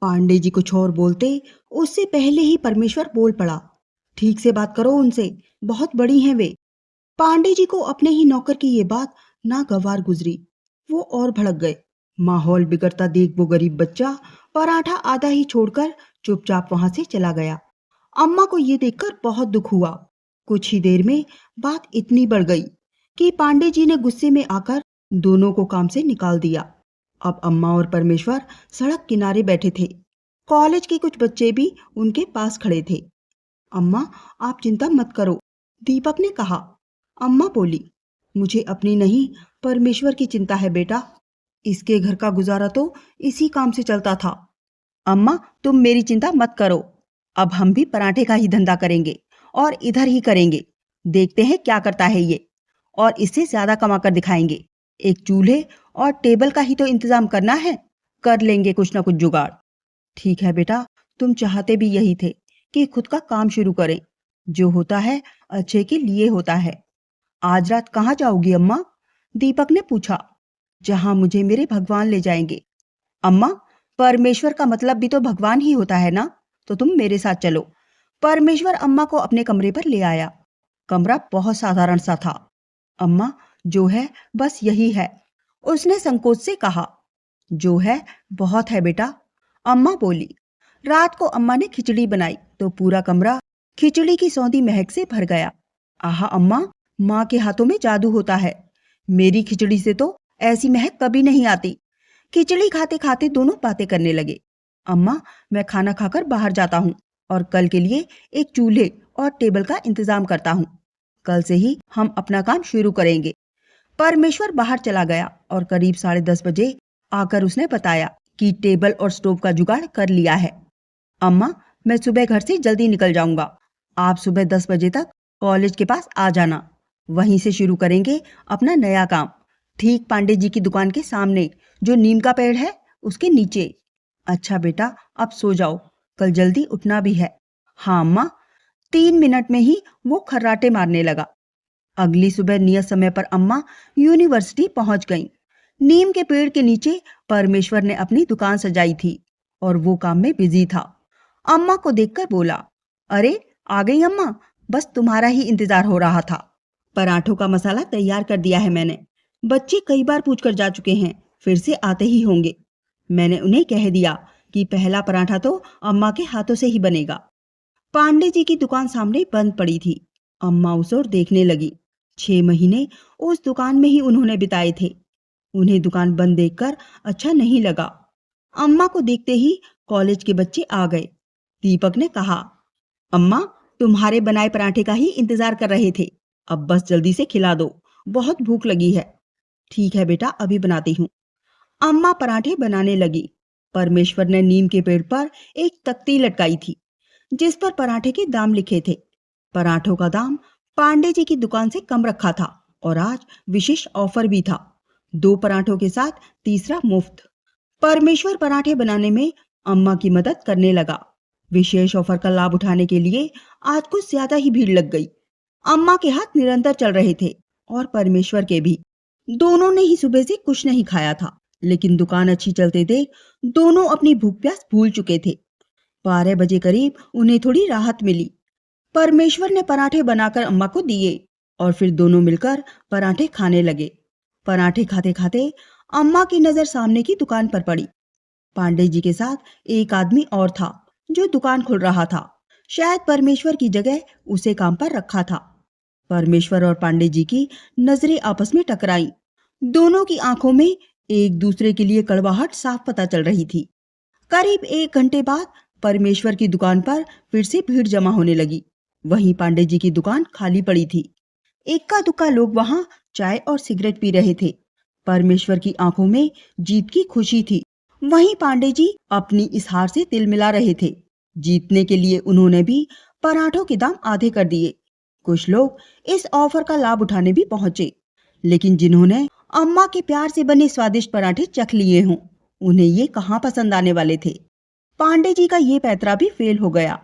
पांडे जी कुछ और बोलते उससे पहले ही परमेश्वर बोल पड़ा। ठीक से बात करो उनसे, बहुत बड़ी हैं वे। पांडे जी को अपने ही नौकर की ये बात नागवार गुजरी। वो और भड़क गए। माहौल बिगड़ता देख वो गरीब बच्चा पराठा आधा ही छोड़कर चुपचाप वहां से चला गया। अम्मा को ये देखकर बहुत दुख हुआ। कुछ ही देर में बात इतनी बढ़ गई कि पांडे जी ने गुस्से में आकर दोनों को काम से निकाल दिया। अब अम्मा और परमेश्वर सड़क किनारे बैठे थे। कॉलेज के कुछ बच्चे भी उनके पास खड़े थे। अम्मा, आप चिंता मत करो, दीपक ने कहा। अम्मा बोली, मुझे अपनी नहीं, परमेश्वर की चिंता है बेटा। इसके घर का गुजारा तो इसी काम से चलता था। अम्मा, तुम मेरी चिंता मत करो। अब हम भी पराठे का ही धंधा करेंगे और इधर ही करेंगे। देखते हैं क्या करता है ये, और इससे ज्यादा कमा कर दिखाएंगे। एक चूल्हे और टेबल का ही तो इंतजाम करना है, कर लेंगे कुछ ना कुछ जुगाड़। ठीक है बेटा, तुम चाहते भी यही थे कि खुद का काम शुरू करें। जो होता है अच्छे के लिए होता है। आज रात कहाँ जाओगी अम्मा? दीपक ने पूछा। जहां मुझे मेरे भगवान ले जाएंगे। अम्मा, परमेश्वर का मतलब भी तो भगवान ही होता है ना, तो तुम मेरे साथ चलो। परमेश्वर अम्मा को अपने कमरे पर ले आया। कमरा बहुत साधारण सा था। अम्मा, जो है बस यही है, उसने संकोच से कहा। जो है बहुत है बेटा, अम्मा बोली। रात को अम्मा ने खिचड़ी बनाई तो पूरा कमरा खिचड़ी की सौंधी महक से भर गया। आहा अम्मा, माँ के हाथों में जादू होता है। मेरी खिचड़ी से तो ऐसी महक कभी नहीं आती। खिचड़ी खाते खाते दोनों बातें करने लगे। अम्मा, मैं खाना खाकर बाहर जाता हूँ और कल के लिए एक चूल्हे और टेबल का इंतजाम करता हूँ। कल से ही हम अपना काम शुरू करेंगे। परमेश्वर बाहर चला गया और करीब 10:30 बजे आकर उसने बताया कि टेबल और स्टोव का जुगाड़ कर लिया है। अम्मा, मैं सुबह घर से जल्दी निकल जाऊंगा। आप सुबह 10 बजे तक कॉलेज के पास आ जाना। वहीं से शुरू करेंगे अपना नया काम, ठीक पांडे जी की दुकान के सामने, जो नीम का पेड़ है उसके नीचे। अच्छा बेटा, अब सो जाओ, कल जल्दी उठना भी है। हाँ अम्मा। 3 मिनट में ही वो खर्राटे मारने लगा। अगली सुबह नियत समय पर अम्मा यूनिवर्सिटी पहुंच गईं। नीम के पेड़ के नीचे परमेश्वर ने अपनी दुकान सजाई थी और वो काम में बिजी था। अम्मा को देखकर बोला, अरे आ गई अम्मा, बस तुम्हारा ही इंतजार हो रहा था। पराठों का मसाला तैयार कर दिया है मैंने। बच्चे कई बार पूछ कर जा चुके हैं, फिर से आते ही होंगे। मैंने उन्हें कह दिया कि पहला पराठा तो अम्मा के हाथों से ही बनेगा। पांडे जी की दुकान सामने बंद पड़ी थी। अम्मा उस ओर देखने लगी। 6 महीने उस दुकान में ही उन्होंने बिताए थे। उन्हें दुकान बंद देखकर अच्छा नहीं लगा। अम्मा को देखते ही कॉलेज के बच्चे आ गए। दीपक ने कहा, अम्मा, तुम्हारे बनाए पराठे का ही इंतजार कर रहे थे। अब बस जल्दी से खिला दो, बहुत भूख लगी है। ठीक है बेटा, अभी बनाती हूँ। अम्मा पराठे बनाने लगी। परमेश्वर ने नीम के पेड़ पर एक तख्ती लटकाई थी जिस पर पराठे के दाम लिखे थे। पराठों का दाम पांडे जी की दुकान से कम रखा था और आज विशेष ऑफर भी था। 2 पराठों के साथ तीसरा मुफ्त। परमेश्वर पराठे बनाने में अम्मा की मदद करने लगा। विशेष ऑफर का लाभ उठाने के लिए आज कुछ ज्यादा ही भीड़ लग गई। अम्मा के हाथ निरंतर चल रहे थे और परमेश्वर के भी। दोनों ने ही सुबह से कुछ नहीं खाया था, लेकिन दुकान अच्छी चलते देख दोनों अपनी भूख प्यास भूल चुके थे। 12 बजे करीब उन्हें थोड़ी राहत मिली। परमेश्वर ने पराठे बनाकर अम्मा को दिए और फिर दोनों मिलकर पराठे खाने लगे। पराठे खाते खाते अम्मा की नजर सामने की दुकान पर पड़ी। पांडे जी के साथ एक आदमी और था जो दुकान खोल रहा था। शायद परमेश्वर की जगह उसे काम पर रखा था। परमेश्वर और पांडे जी की नजरें आपस में टकराई। दोनों की आंखों में एक दूसरे के लिए कड़वाहट साफ पता चल रही थी। करीब 1 घंटे बाद परमेश्वर की दुकान पर फिर से भीड़ जमा होने लगी। वहीं पांडे जी की दुकान खाली पड़ी थी। इक्का दुक्का लोग वहां चाय और सिगरेट पी रहे थे। परमेश्वर की आंखों में जीत की खुशी थी। वहीं पांडे जी अपनी इस हार से तिल मिला रहे थे। जीतने के लिए उन्होंने भी पराठों के दाम आधे कर दिए। कुछ लोग इस ऑफर का लाभ उठाने भी पहुंचे, लेकिन जिन्होंने अम्मा के प्यार से बने स्वादिष्ट पराठे चख लिए हों, उन्हें ये कहाँ पसंद आने वाले थे। पांडे जी का ये पैतरा भी फेल हो गया।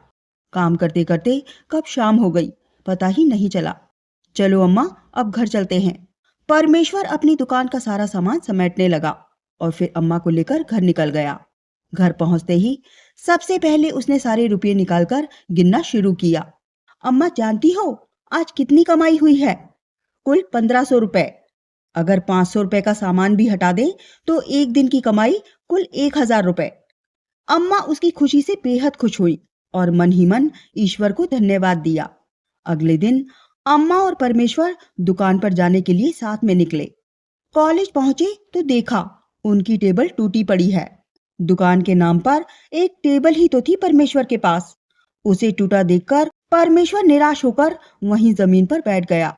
काम करते करते कब शाम हो गई पता ही नहीं चला। चलो अम्मा, अब घर चलते हैं। परमेश्वर अपनी दुकान का सारा सामान समेटने लगा और फिर अम्मा को लेकर घर निकल गया। घर पहुंचते ही सबसे पहले उसने सारे रुपये निकालकर गिनना शुरू किया। अम्मा जानती हो आज कितनी कमाई हुई है? कुल 1500 रुपए। अगर 500 रुपए का सामान भी हटा दें तो एक दिन की कमाई कुल 1000 रुपए। अम्मा उसकी खुशी से बेहद खुश हुई और मन ही मन ईश्वर को धन्यवाद दिया। अगले दिन अम्मा और परमेश्वर दुकान पर जाने के लिए साथ में निकले। कॉलेज पहुंचे तो देखा उनकी टेबल टूटी पड़ी है। दुकान के नाम पर एक टेबल ही तो थी परमेश्वर के पास। उसे टूटा देखकर परमेश्वर निराश होकर वहीं जमीन पर बैठ गया।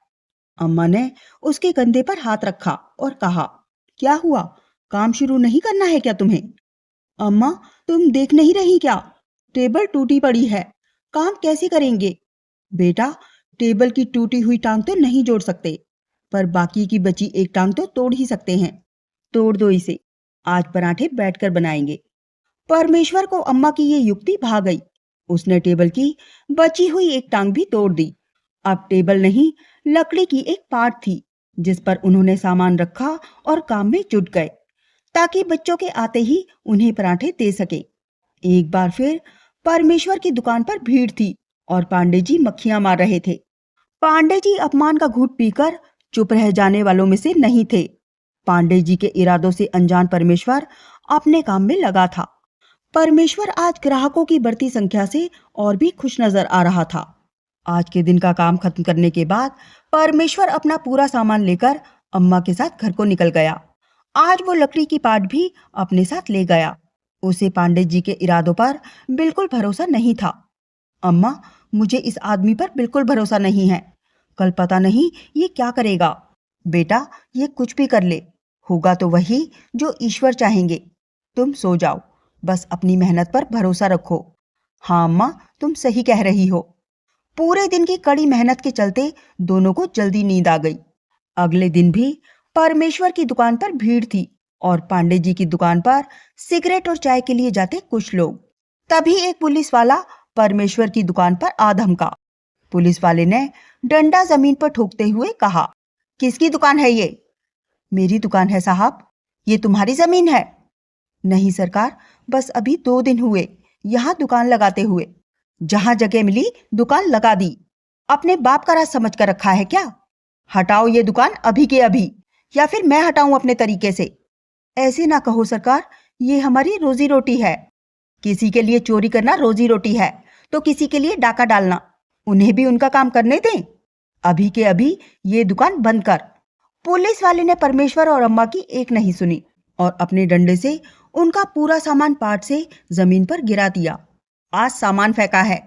अम्मा ने उसके कंधे पर हाथ रखा और कहा, क्या हुआ? काम शुरू नहीं करना है क्या तुम्हें? अम्मा, तुम देख नहीं रही क्या? टेबल टूटी पड़ी है, काम कैसे करेंगे? बेटा, टेबल की टूटी हुई टांग तो नहीं जोड़ सकते, पर बाकी की बची एक टांग तो तोड़ ही सकते हैं। तोड़ दो इसे, आज पराठे बैठकर बनाएंगे। परमेश्वर को अम्मा की ये युक्ति भा गई। उसने टेबल की बची हुई एक टांग भी तोड़ दी। अब टेबल नहीं, लकड़ी की एक पाट थी जिस पर उन्होंने सामान रखा और काम में जुट गए ताकि बच्चों के आते ही उन्हें पराठे दे सके। एक बार फिर परमेश्वर की दुकान पर भीड़ थी और पांडे जी मक्खियां मार रहे थे। पांडे जी अपमान का घूंट पीकर चुप रह जाने वालों में से नहीं थे। पांडे जी के इरादों से अनजान परमेश्वर अपने काम में लगा था। परमेश्वर आज ग्राहकों की बढ़ती संख्या से और भी खुश नजर आ रहा था। आज के दिन का काम खत्म करने के बाद परमेश्वर अपना पूरा सामान लेकर अम्मा के साथ घर को निकल गया। आज वो लकड़ी की पाट भी अपने साथ ले गया। उसे पांडे जी के इरादों पर बिल्कुल भरोसा नहीं था। अम्मा, मुझे इस आदमी पर बिल्कुल भरोसा नहीं है। कल पता नहीं ये क्या करेगा। बेटा, ये कुछ भी कर ले, होगा तो वही जो ईश्वर चाहेंगे। तुम सो जाओ, बस अपनी मेहनत पर भरोसा रखो। हाँ अम्मा, तुम सही कह रही हो। पूरे दिन की कड़ी मेहनत के चलते दोनों को जल्दी नींद आ गई। अगले दिन भी परमेश्वर की दुकान पर भीड़ थी और पांडे जी की दुकान पर सिगरेट और चाय के लिए जाते कुछ लोग। तभी एक पुलिस वाला परमेश्वर की दुकान पर आ धमका। पुलिस वाले ने डंडा जमीन पर ठोकते हुए कहा, किसकी दुकान है ये? मेरी दुकान है साहब। ये तुम्हारी जमीन है? नहीं सरकार, बस अभी 2 दिन हुए यहाँ दुकान लगाते हुए। जहां जगह मिली दुकान लगा दी। अपने बाप का राज समझ कर रखा है क्या? हटाओ ये दुकान अभी के अभी, या फिर मैं हटाऊं अपने तरीके से। ऐसे ना कहो सरकार, ये हमारी रोजी रोटी है। किसी के लिए चोरी करना रोजी रोटी है तो किसी के लिए डाका डालना। उन्हें भी उनका काम करने दें। अभी के अभी ये दुकान बंद कर। पुलिस वाले ने परमेश्वर और अम्मा की एक नहीं सुनी और अपने डंडे से उनका पूरा सामान पाट से जमीन पर गिरा दिया। आज सामान फेंका है,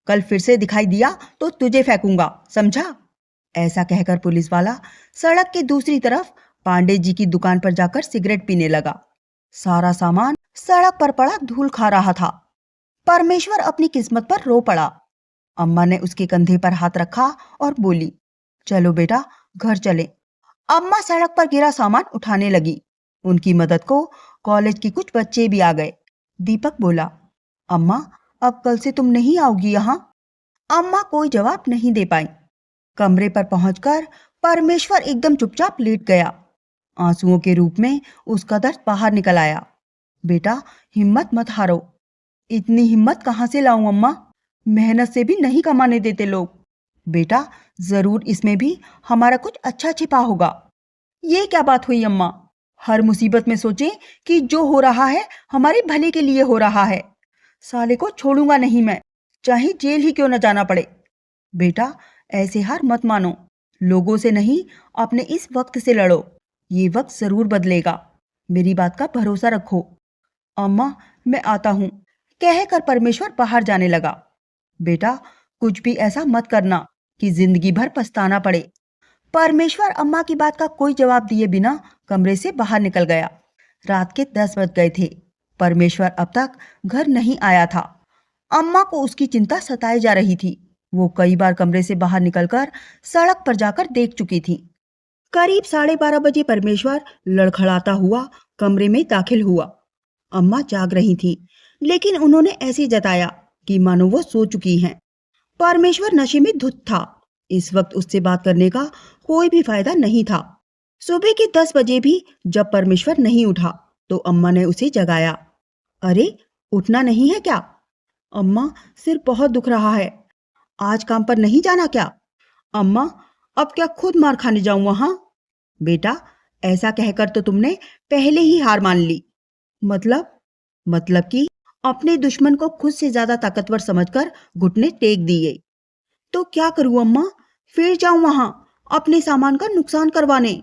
कल फिर से दिखाई दिया तो तुझे फेंकूंगा, समझा? ऐसा कहकर पुलिस वाला सड़क के दूसरी तरफ पांडे जी की दुकान पर जाकर सिगरेट पीने लगा। सारा सामान सड़क पर पड़ा धूल खा रहा था। परमेश्वर अपनी किस्मत पर रो पड़ा। अम्मा ने उसके कंधे पर हाथ रखा और बोली, चलो बेटा घर चले। अम्मा सड़क पर गिरा सामान उठाने लगी। उनकी मदद को कॉलेज के कुछ बच्चे भी आ गए। दीपक बोला, अम्मा, अब कल से तुम नहीं आओगी यहाँ? अम्मा कोई जवाब नहीं दे पाई। कमरे पर पहुंचकर परमेश्वर एकदम चुपचाप लेट गया। आंसुओं के रूप में उसका दर्द बाहर निकल आया। बेटा, हिम्मत मत हारो। इतनी हिम्मत कहाँ से लाऊं अम्मा? मेहनत से भी नहीं कमाने देते लोग। बेटा, जरूर इसमें भी हमारा कुछ अच्छा छिपा होगा। ये क्या बात हुई अम्मा? हर मुसीबत में सोचें कि जो हो रहा है हमारे भले के लिए हो रहा है। साले को छोड़ूंगा नहीं मैं, चाहे जेल ही क्यों न जाना पड़े। बेटा, ऐसे हार मत मानो। लोगों से नहीं, अपने इस वक्त से लड़ो। ये वक्त जरूर बदलेगा। मेरी बात का भरोसा रखो। अम्मा, मैं आता हूँ, कहकर परमेश्वर बाहर जाने लगा। बेटा, कुछ भी ऐसा मत करना कि जिंदगी भर पछताना पड़े। परमेश्वर अम्मा की बात का कोई जवाब दिए बिना कमरे से बाहर निकल गया। रात के 10 बज गए थे। परमेश्वर अब तक घर नहीं आया था। अम्मा को उसकी चिंता सताए जा रही थी। वो कई बार कमरे से बाहर निकलकर सड़क पर जाकर देख चुकी थी। करीब 12:30 बजे परमेश्वर लड़खड़ाता हुआ कमरे में दाखिल हुआ। अम्मा जाग रही थी, लेकिन उन्होंने ऐसे जताया कि मानो वो सो चुकी हैं। परमेश्वर नशे में धुत था। इस वक्त उससे बात करने का कोई भी फायदा नहीं था। सुबह के 10 बजे भी जब परमेश्वर नहीं उठा तो अम्मा ने उसे जगाया। अरे, उठना नहीं है क्या? अम्मा, सिर बहुत दुख रहा है। आज काम पर नहीं जाना क्या? अम्मा, अब क्या खुद मार खाने जाऊं वहां? बेटा, ऐसा कहकर तो तुमने पहले ही हार मान ली। मतलब? मतलब कि अपने दुश्मन को खुद से ज्यादा ताकतवर समझकर घुटने टेक दिए। तो क्या करूं अम्मा? फिर जाऊं वहां अपने सामान का नुकसान करवाने?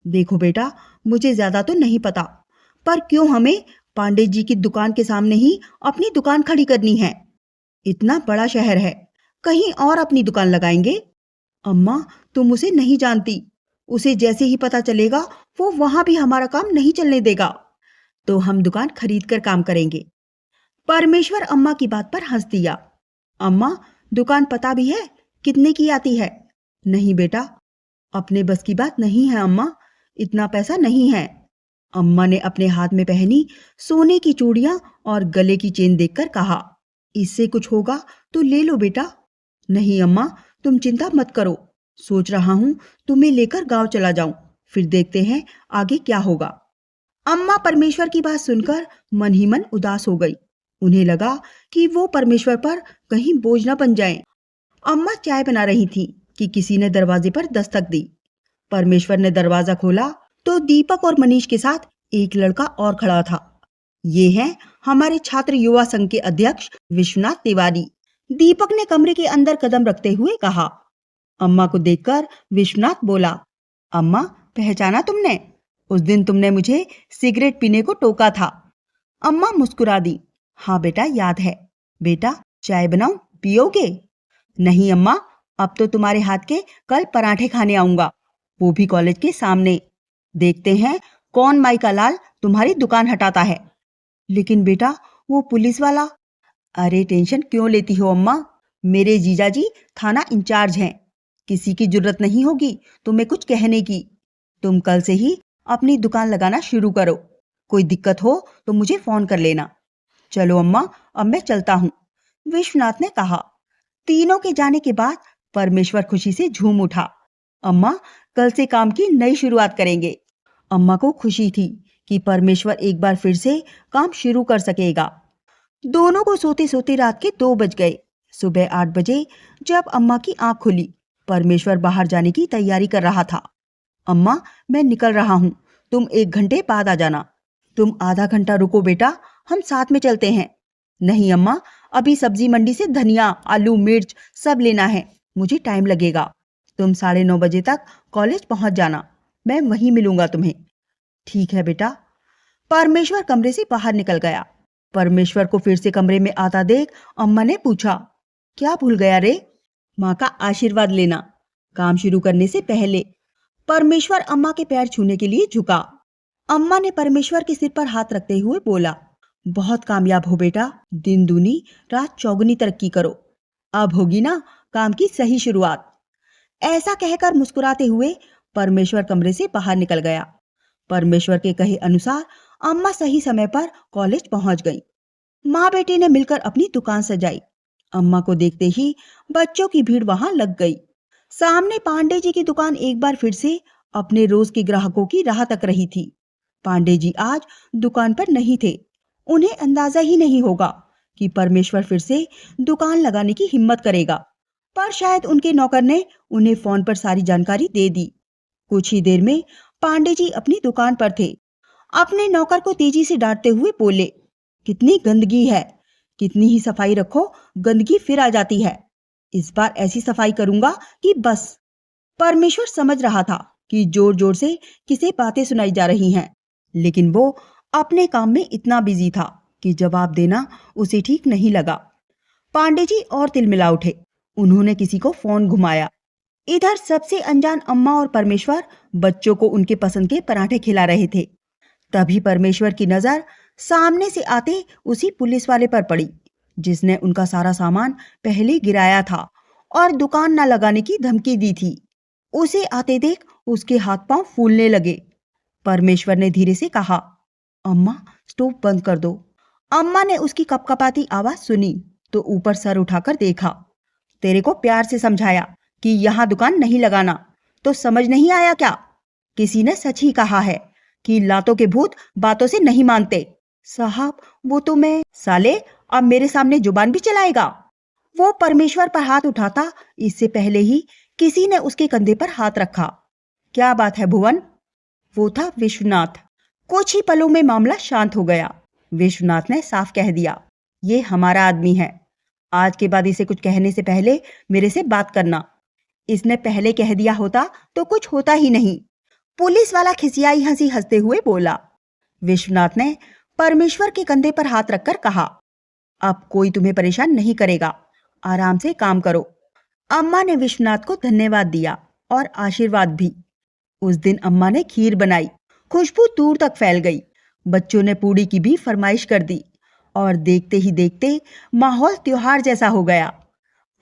देखो बेटा, मुझे ज्यादा तो नहीं पता, पर क्यों हमें पांडे जी की दुकान के सामने ही अपनी दुकान खड़ी करनी है? इतना बड़ा शहर है, कहीं और अपनी दुकान लगाएंगे। अम्मा, तुम उसे नहीं जानती। उसे जैसे ही पता चलेगा, वो वहां भी हमारा काम नहीं चलने देगा। तो हम दुकान खरीद कर काम करेंगे। परमेश्वर अम्मा की बात पर हंस दिया। अम्मा, दुकान पता भी है कितने की आती है? नहीं बेटा, अपने बस की बात नहीं है अम्मा, इतना पैसा नहीं है। अम्मा ने अपने हाथ में पहनी सोने की चूड़ियां और गले की चेन देखकर कहा, इससे कुछ होगा तो ले लो बेटा। नहीं अम्मा, तुम चिंता मत करो। सोच रहा हूं तुम्हें लेकर गांव चला जाऊं, फिर देखते हैं आगे क्या होगा। अम्मा परमेश्वर की बात सुनकर मन ही मन उदास हो गई। उन्हें लगा कि वो परमेश्वर पर कहीं बोझ न बन जाएं। अम्मा चाय बना रही थी कि किसी ने दरवाजे पर दस्तक दी। परमेश्वर ने दरवाजा खोला तो दीपक और मनीष के साथ एक लड़का और खड़ा था। ये हैं हमारे छात्र युवा संघ के अध्यक्ष विश्वनाथ तिवारी। दीपक ने कमरे के अंदर कदम रखते हुए कहा। अम्मा को देखकर विश्वनाथ बोला, अम्मा, पहचाना तुमने? उस दिन तुमने मुझे सिगरेट पीने को टोका था। अम्मा मुस्कुरा दी। हाँ बेटा, याद है। बेटा, चाय बनाऊं, पियोगे? नहीं अम्मा, अब तो तुम्हारे हाथ के कल पराठे खाने आऊंगा, वो भी कॉलेज के सामने। देखते हैं कौन माई का लाल तुम्हारी दुकान हटाता है। लेकिन बेटा, वो पुलिस वाला। अरे टेंशन क्यों लेती हो अम्मा, मेरे जीजाजी थाना इंचार्ज हैं, किसी की जरूरत नहीं होगी तुम्हें कुछ कहने की। तुम कल से ही अपनी दुकान लगाना शुरू करो, कोई दिक्कत हो तो मुझे फोन कर लेना। चलो अम्मा, अब मैं चलता हूँ, विश्वनाथ ने कहा। तीनों के जाने के बाद परमेश्वर खुशी से झूम उठा। अम्मा, कल से काम की नई शुरुआत करेंगे। अम्मा को खुशी थी कि परमेश्वर एक बार फिर से काम शुरू कर सकेगा। दोनों को सोते सोते रात के 2 बज गए। सुबह 8 बजे जब अम्मा की आंख खुली, परमेश्वर बाहर जाने की तैयारी कर रहा था। अम्मा, मैं निकल रहा हूँ, तुम 1 घंटे बाद आ जाना। तुम आधा घंटा रुको बेटा, हम साथ में चलते हैं। नहीं अम्मा, अभी सब्जी मंडी से धनिया, आलू, मिर्च सब लेना है, मुझे टाइम लगेगा। तुम 9:30 बजे तक कॉलेज पहुंच जाना, मैं वहीं मिलूंगा तुम्हें। ठीक है बेटा। परमेश्वर कमरे से बाहर निकल गया। परमेश्वर को फिर से कमरे में आता देख अम्मा ने पूछा, क्या भूल गया रे? माँ का आशीर्वाद लेना, काम शुरू करने से पहले। परमेश्वर अम्मा के पैर छूने के लिए झुका। अम्मा ने परमेश्वर के सिर पर हाथ रखते हुए बोला, बहुत कामयाब हो बेटा, दिन दूनी रात चौगुनी तरक्की करो। अब होगी ना काम की सही शुरुआत। ऐसा कहकर मुस्कुराते हुए परमेश्वर कमरे से बाहर निकल गया। परमेश्वर के कहे अनुसार अम्मा सही समय पर कॉलेज पहुंच गई। माँ बेटी ने मिलकर अपनी दुकान सजाई। अम्मा को देखते ही बच्चों की भीड़ वहां लग गई। सामने पांडे जी की दुकान एक बार फिर से अपने रोज के ग्राहकों की राह तक रही थी। पांडे जी आज दुकान पर नहीं थे। उन्हें अंदाजा ही नहीं होगा कि परमेश्वर फिर से दुकान लगाने की हिम्मत करेगा, पर शायद उनके नौकर ने उन्हें फोन पर सारी जानकारी दे दी। कुछ ही देर में पांडे जी अपनी दुकान पर थे। अपने नौकर को तेजी से डांटते हुए बोले, कितनी गंदगी है, कितनी ही सफाई रखो, गंदगी फिर आ जाती है। इस बार ऐसी सफाई करूंगा कि बस। परमेश्वर समझ रहा था कि जोर जोर से किसे बातें सुनाई जा रही हैं, लेकिन वो अपने काम में इतना बिजी था कि जवाब देना उसे ठीक नहीं लगा। पांडे जी और तिलमिला उठे। उन्होंने किसी को फोन घुमाया। इधर सबसे अनजान अम्मा और परमेश्वर बच्चों को उनके पसंद के पराठे खिला रहे थे। तभी परमेश्वर की नजर सामने से आते उसी पुलिस वाले पर पड़ी, जिसने उनका सारा सामान पहले गिराया था और दुकान न लगाने की धमकी दी थी। उसे आते देख उसके हाथ पांव फूलने लगे। परमेश्वर ने धीरे से कहा, अम्मा, स्टोव बंद कर दो। अम्मा ने उसकी कपकपाती आवाज सुनी तो ऊपर सर उठाकर देखा। तेरे को प्यार से समझाया कि यहाँ दुकान नहीं लगाना, तो समझ नहीं आया क्या? किसी ने सच ही कहा है कि लातों के भूत बातों से नहीं मानते। साहब, वो तो मैं। साले, अब मेरे सामने जुबान भी चलाएगा? वो परमेश्वर पर हाथ उठाता, इससे पहले ही किसी ने उसके कंधे पर हाथ रखा। क्या बात है भुवन? वो था विश्वनाथ। कुछ ही पलों में मामला शांत हो गया। विश्वनाथ ने साफ कह दिया, ये हमारा आदमी है। आज के बाद इसे कुछ कहने से पहले मेरे से बात करना। इसने पहले कह दिया होता तो कुछ होता ही नहीं। पुलिस वाला खिसियाई हंसी हंसते हुए बोला। विश्वनाथ ने परमेश्वर के कंधे पर हाथ रखकर कहा, अब कोई तुम्हें परेशान नहीं करेगा, आराम से काम करो। अम्मा ने विश्वनाथ को धन्यवाद दिया और आशीर्वाद भी। उस दिन अम्मा ने खीर बनाई। खुशबू दूर तक फैल गई। बच्चों ने पूड़ी की भी फरमाइश कर दी और देखते ही देखते माहौल त्योहार जैसा हो गया।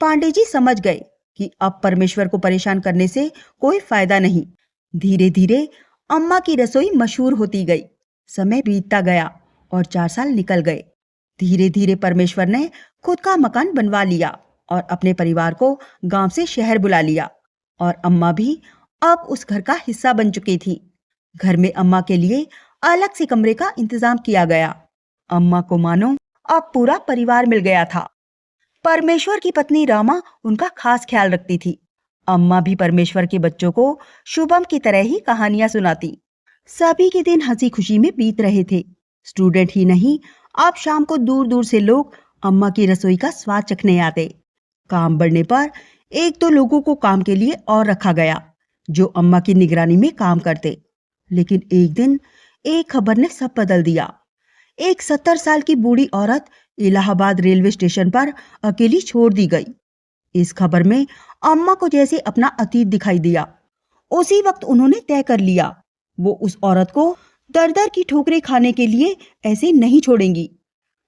पांडे जी समझ गए कि अब परमेश्वर को परेशान करने से कोई फायदा नहीं। धीरे धीरे अम्मा की रसोई मशहूर होती गई। समय बीतता गया और 4 साल निकल गए। धीरे धीरे परमेश्वर ने खुद का मकान बनवा लिया और अपने परिवार को गांव से शहर बुला लिया और अम्मा भी अब उस घर का हिस्सा बन चुकी थी। घर में अम्मा के लिए अलग से कमरे का इंतजाम किया गया। अम्मा को मानो अब पूरा परिवार मिल गया था। परमेश्वर की पत्नी रामा उनका खास ख्याल रखती थी। अम्मा भी परमेश्वर के बच्चों को शुभम की तरह ही कहानियां सुनाती। सभी के दिन हंसी खुशी में बीत रहे थे। स्टूडेंट ही नहीं, अब शाम को दूर दूर से लोग अम्मा की रसोई का स्वाद चखने आते। काम बढ़ने पर 1-2 लोगों को काम के लिए और रखा गया, जो अम्मा की निगरानी में काम करते। लेकिन एक दिन एक खबर ने सब बदल दिया। एक 70 साल की बूढ़ी औरत इलाहाबाद रेलवे स्टेशन पर अकेली छोड़ दी गई। इस खबर में अम्मा को जैसे अपना अतीत दिखाई दिया। उसी वक्त उन्होंने तय कर लिया, वो उस औरत को दर-दर की ठोकरें खाने के लिए ऐसे नहीं छोड़ेंगी।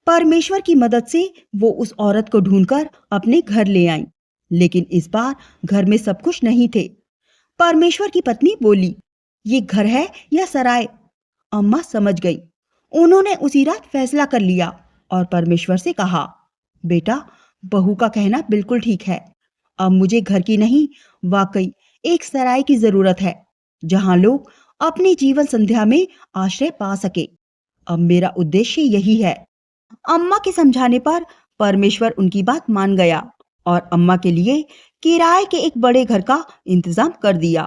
परमेश्वर की मदद से वो उस औरत को ढूंढकर अपने घर ले आईं। लेकिन इस बार घर में सब कुछ नहीं थे। परमेश्वर की पत्नी बोली, ये घर है या सराय? अम्मा समझ गई। उन्होंने उसी रात फैसला कर लिया और परमेश्वर से कहा, बेटा, बहू का कहना बिल्कुल ठीक है। अब मुझे घर की नहीं, वाकई एक सराय की जरूरत है, जहां लोग अपनी जीवन संध्या में आश्रय पा सके। अब मेरा उद्देश्य यही है। अम्मा के समझाने पर परमेश्वर उनकी बात मान गया और अम्मा के लिए किराए के एक बड़े घर का इंतजाम कर दिया।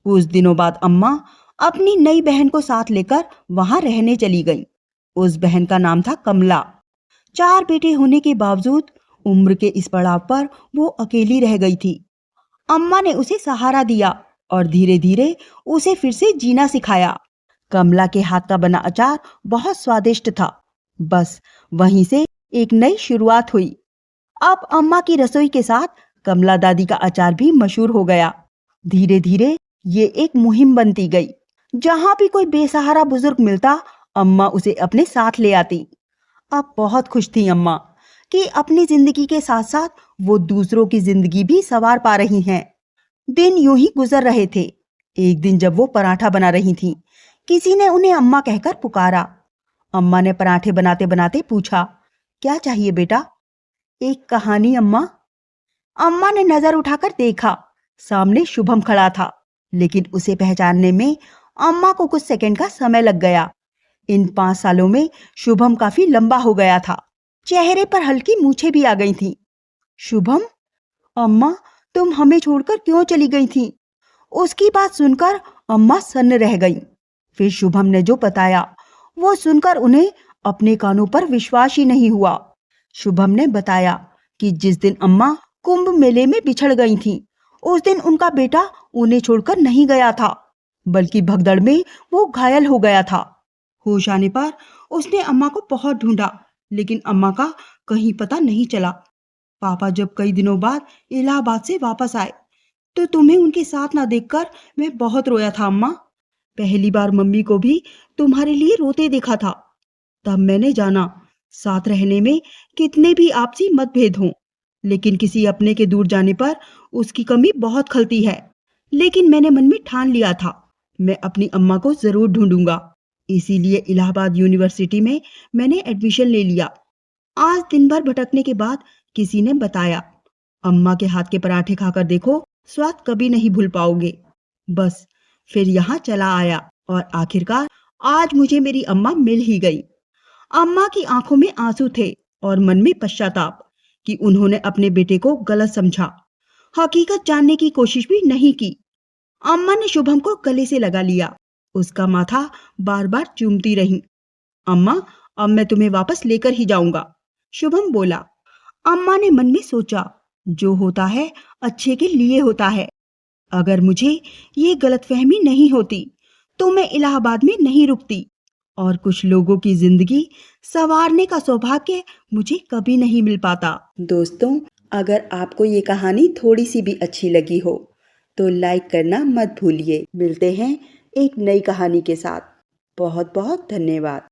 कुछ दिनों बाद अम्मा अपनी नई बहन को साथ लेकर वहां रहने चली गई। उस बहन का नाम था कमला। 4 बेटे होने के बावजूद उम्र के इस पड़ाव पर वो अकेली रह गई थी। अम्मा ने उसे सहारा दिया और धीरे धीरे उसे फिर से जीना सिखाया। कमला के हाथ का बना अचार बहुत स्वादिष्ट था। बस वहीं से एक नई शुरुआत हुई। अब अम्मा की रसोई के साथ कमला दादी का अचार भी मशहूर हो गया। धीरे धीरे ये एक मुहिम बनती गई। जहां भी कोई बेसहारा बुजुर्ग मिलता, अम्मा उसे अपने साथ ले आती। अब बहुत खुश थी अम्मा कि अपनी जिंदगी के साथ साथ वो दूसरों की जिंदगी भी संवार पा रही हैं। दिन यूं ही गुजर रहे थे। एक दिन जब वो पराठा बना रही थी, किसी ने उन्हें अम्मा कहकर पुकारा। अम्मा ने पराठे बनाते बनाते पूछा, क्या चाहिए बेटा? एक कहानी अम्मा। अम्मा ने नजर उठाकर देखा, सामने शुभम खड़ा था, लेकिन उसे पहचानने में अम्मा को कुछ सेकंड का समय लग गया। इन 5 सालों में शुभम काफी लंबा हो गया था। चेहरे पर हल्की मूछें भी आ गई थीं। शुभम, अम्मा, तुम हमें छोड़कर क्यों चली गई थी? उसकी बात सुनकर अम्मा सन्न रह गई। फिर शुभम ने जो बताया, वो सुनकर उन्हें अपने कानों पर विश्वास ही नहीं हुआ। शुभम ने बताया कि जिस दिन अम्मा कुंभ मेले में बिछड़ गई थीं, उस दिन उनका बेटा उन्हें छोड़कर नहीं गया था, बल्कि भगदड़ में वो घायल हो गया था। होश आने पर उसने अम्मा को बहुत ढूंढा, लेकिन अम्मा का कहीं पता नहीं चला। पापा जब कई दिनों बाद इलाहाबाद से वापस आए, तो तुम्हें उनके साथ ना देखकर मैं बहुत रोया था अम्मा। पहली बार मम्मी को भी तुम्हारे लिए रोते देखा था। तब मैंने जाना, साथ रहने में कितने भी आपसी मतभेद हों, लेकिन किसी अपने के दूर जाने पर उसकी कमी बहुत खलती है। लेकिन मैंने मन में ठान लिया था, मैं अपनी अम्मा को जरूर ढूंढूंगा। इसीलिए इलाहाबाद यूनिवर्सिटी में मैंने एडमिशन ले लिया। आज दिन भर भटकने के बाद किसी ने बताया, अम्मा के हाथ के पराठे खाकर देखो, स्वाद कभी नहीं भूल पाओगे। बस फिर यहाँ चला आया और आखिरकार आज मुझे मेरी अम्मा मिल ही गई। अम्मा की आंखों में आंसू थे और मन में पश्चाताप कि उन्होंने अपने बेटे को गलत समझा, हकीकत जानने की कोशिश भी नहीं की। अम्मा ने शुभम को गले से लगा लिया, उसका माथा बार बार चूमती रही। अम्मा, अब मैं तुम्हें वापस लेकर ही जाऊंगा, शुभम बोला। अम्मा ने मन में सोचा, जो होता है अच्छे के लिए होता है। अगर मुझे ये गलतफहमी नहीं होती तो मैं इलाहाबाद में नहीं रुकती और कुछ लोगों की जिंदगी संवारने का सौभाग्य मुझे कभी नहीं मिल पाता। दोस्तों, अगर आपको ये कहानी थोड़ी सी भी अच्छी लगी हो तो लाइक करना मत भूलिए। मिलते हैं एक नई कहानी के साथ। बहुत बहुत धन्यवाद।